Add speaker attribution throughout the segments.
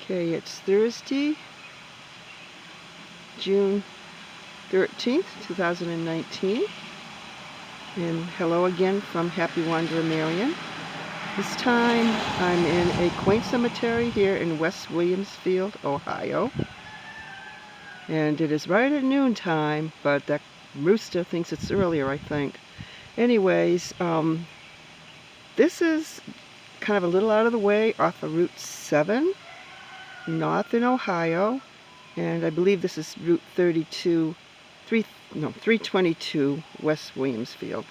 Speaker 1: Okay, it's Thursday, June 13th, 2019. And hello again from Happy Wanderer Marion. This time I'm in a quaint cemetery here in West Williamsfield, Ohio. And it is right at noontime, but that rooster thinks it's earlier, I think. Anyways, this is kind of a little out of the way off of Route 7, north in Ohio. And I believe this is Route 322 West Williamsfield.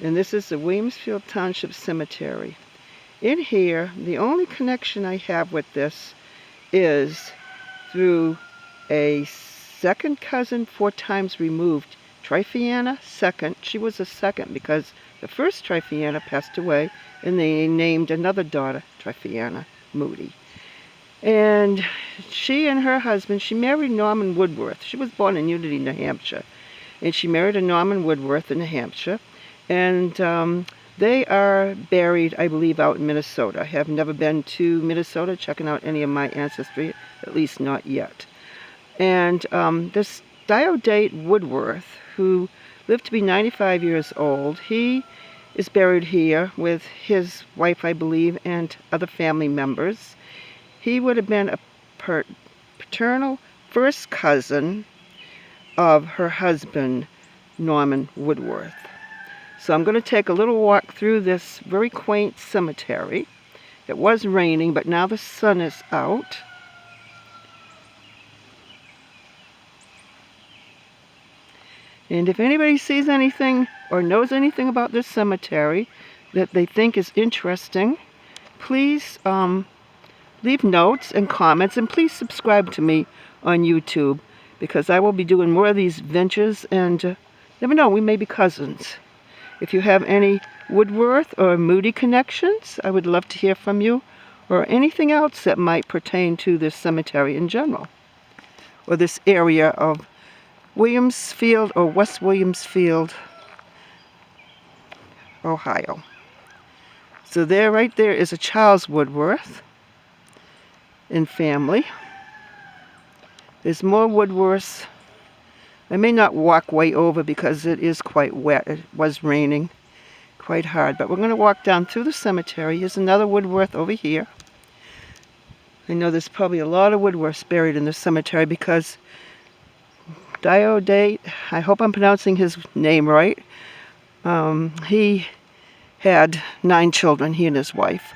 Speaker 1: And this is the Williamsfield Township Cemetery. In here, the only connection I have with this is through a second cousin 4 times removed, Tryphena second. She was a second because the first Tryphena passed away and they named another daughter Tryphena Moody. And she and her husband, she married Norman Woodworth. She was born in Unity, New Hampshire. And she married a Norman Woodworth in New Hampshire. And they are buried, I believe, out in Minnesota. I have never been to Minnesota checking out any of my ancestry, at least not yet. And this Diodate Woodworth, who lived to be 95 years old, he is buried here with his wife, I believe, and other family members. He would have been a paternal first cousin of her husband, Norman Woodworth. So I'm going to take a little walk through this very quaint cemetery. It was raining, but now the sun is out. And if anybody sees anything or knows anything about this cemetery that they think is interesting, please leave notes and comments, and please subscribe to me on YouTube, because I will be doing more of these ventures, and never know, we may be cousins. If you have any Woodworth or Moody connections, I would love to hear from you, or anything else that might pertain to this cemetery in general, or this area of Williamsfield or West Williamsfield, Ohio. So there, right there, is a Charles Woodworth and family. There's more Woodworths. I may not walk way over because it is quite wet. It was raining quite hard, but we're going to walk down through the cemetery. Here's another Woodworth over here. I know there's probably a lot of Woodworths buried in this cemetery because Diodate, I hope I'm pronouncing his name right, he had 9 children, he and his wife.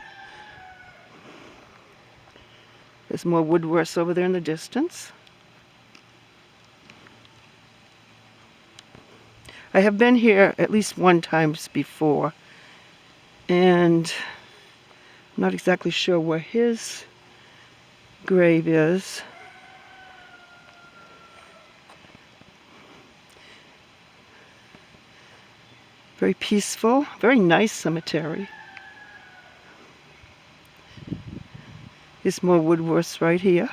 Speaker 1: There's more Woodworths over there in the distance. I have been here at least one time before, and I'm not exactly sure where his grave is. Very peaceful, very nice cemetery. There's more Woodworths right here.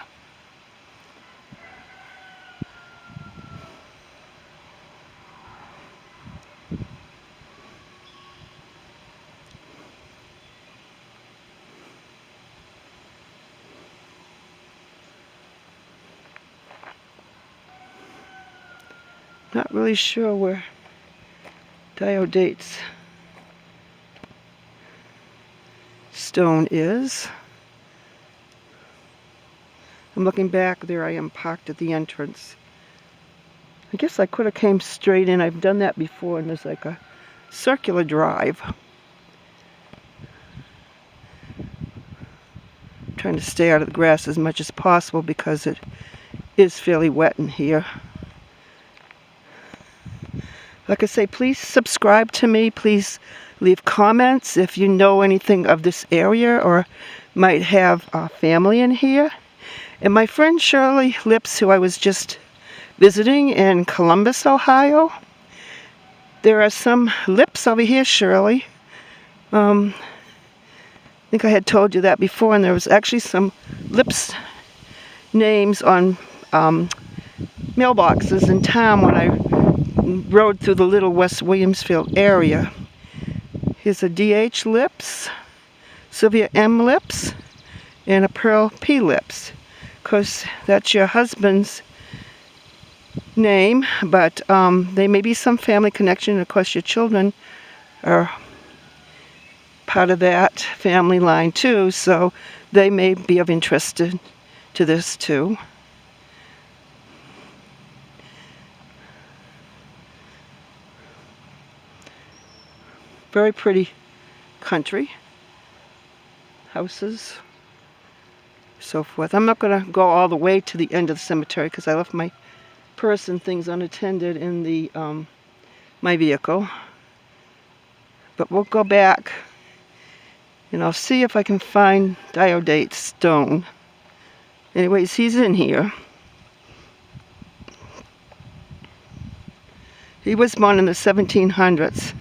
Speaker 1: Not really sure where Diodate's stone is. I'm looking back, there I am parked at the entrance. I guess I could have came straight in. I've done that before, and there's like a circular drive. I'm trying to stay out of the grass as much as possible because it is fairly wet in here. Like I say, please subscribe to me. Please leave comments if you know anything of this area or might have a family in here. And my friend Shirley Lips, who I was just visiting in Columbus, Ohio, there are some Lips over here, Shirley. I think I had told you that before, and there was actually some Lips names on mailboxes in town when I rode through the little West Williamsfield area. Here's a D.H. Lips, Sylvia M. Lips, and a pearl P-lips, because that's your husband's name, but there may be some family connection. Of course, your children are part of that family line too, so they may be of interest to this too. Very pretty country houses, so forth. I'm not going to go all the way to the end of the cemetery because I left my purse and things unattended in the my vehicle. But we'll go back and I'll see if I can find Diodate stone. Anyways, he's in here. He was born in the 1700s.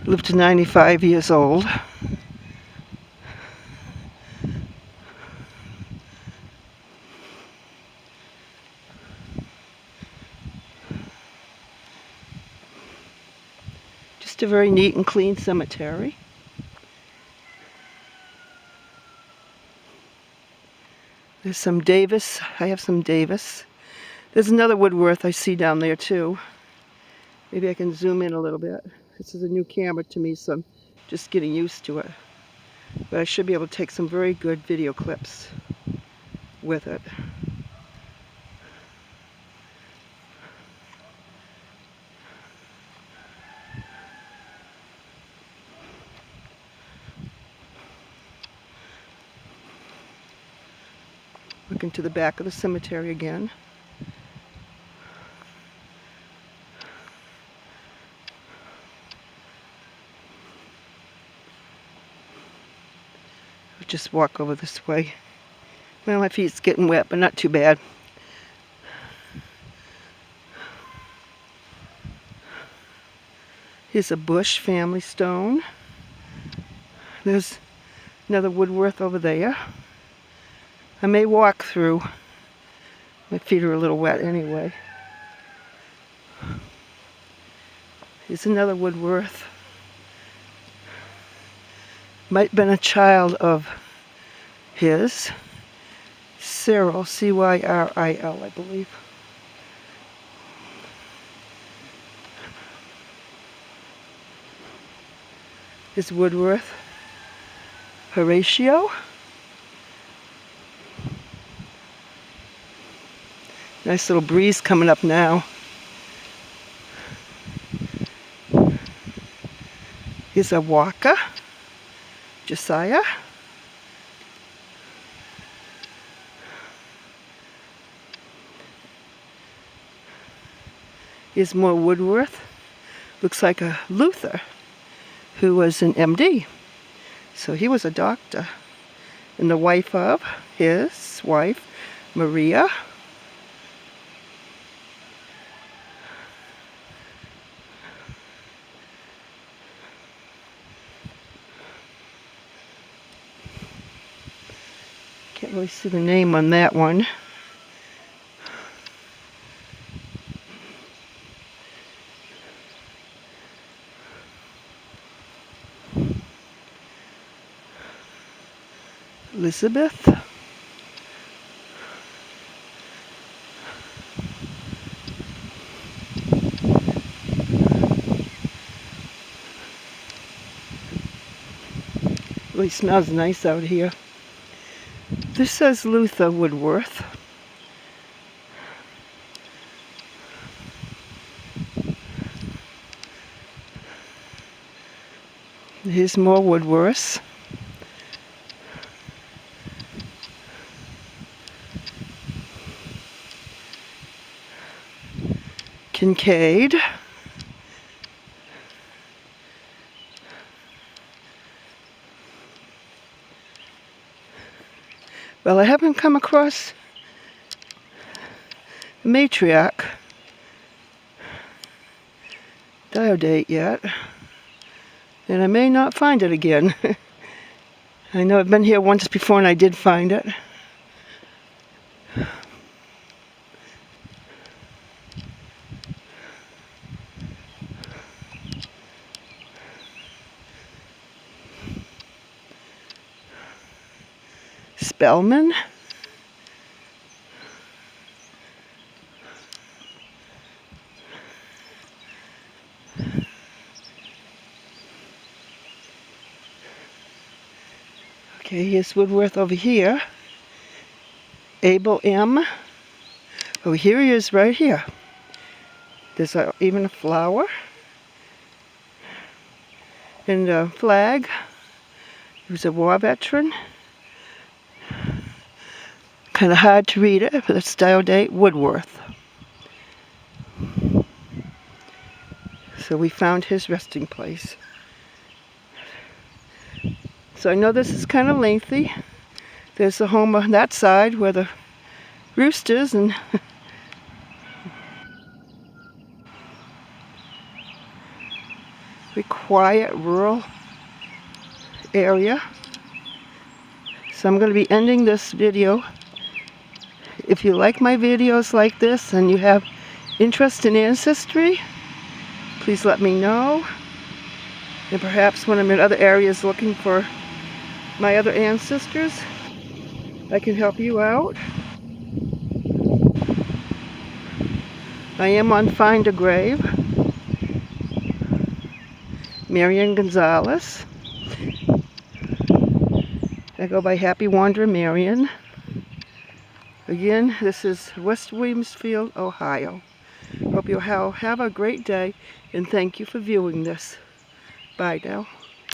Speaker 1: Lived to 95 years old. Just a very neat and clean cemetery. There's some Davis. I have some Davis. There's another Woodworth I see down there too. Maybe I can zoom in a little bit. This is a new camera to me, so I'm just getting used to it. But I should be able to take some very good video clips with it. Looking to the back of the cemetery again. I'll just walk over this way. Well, my feet's getting wet, but not too bad. Here's a Bush family stone. There's another Woodworth over there. I may walk through. My feet are a little wet anyway. Here's another Woodworth. Might have been a child of his. Cyril, C-Y-R-I-L, I believe. Here's Woodworth. Horatio. Nice little breeze coming up now. Here's a Walker. Josiah. Here's more Woodworth. Looks like a Luther who was an MD. So he was a doctor. And the wife of his wife, Maria. Can't really see the name on that one. Elizabeth. Really smells nice out here. This says Luther Woodworth. Here's more Woodworths. Kincaid. Well, I haven't come across the matriarch Diodate yet, and I may not find it again. I know I've been here once before and I did find it. Spellman. Okay, here's Woodworth over here. Abel M. Oh, here he is right here. There's even a flower. And a flag. He was a war veteran. Kind of hard to read it, but it's Diodate Woodworth. So we found his resting place. So I know this is kind of lengthy. There's the home on that side where the roosters and a quiet rural area. So I'm going to be ending this video. If you like my videos like this and you have interest in ancestry, please let me know. And perhaps when I'm in other areas looking for my other ancestors, I can help you out. I am on Find a Grave. Marion Gonzalez. I go by Happy Wanderer Marion. Again, this is West Williamsfield, Ohio. Hope you have a great day, and thank you for viewing this. Bye now.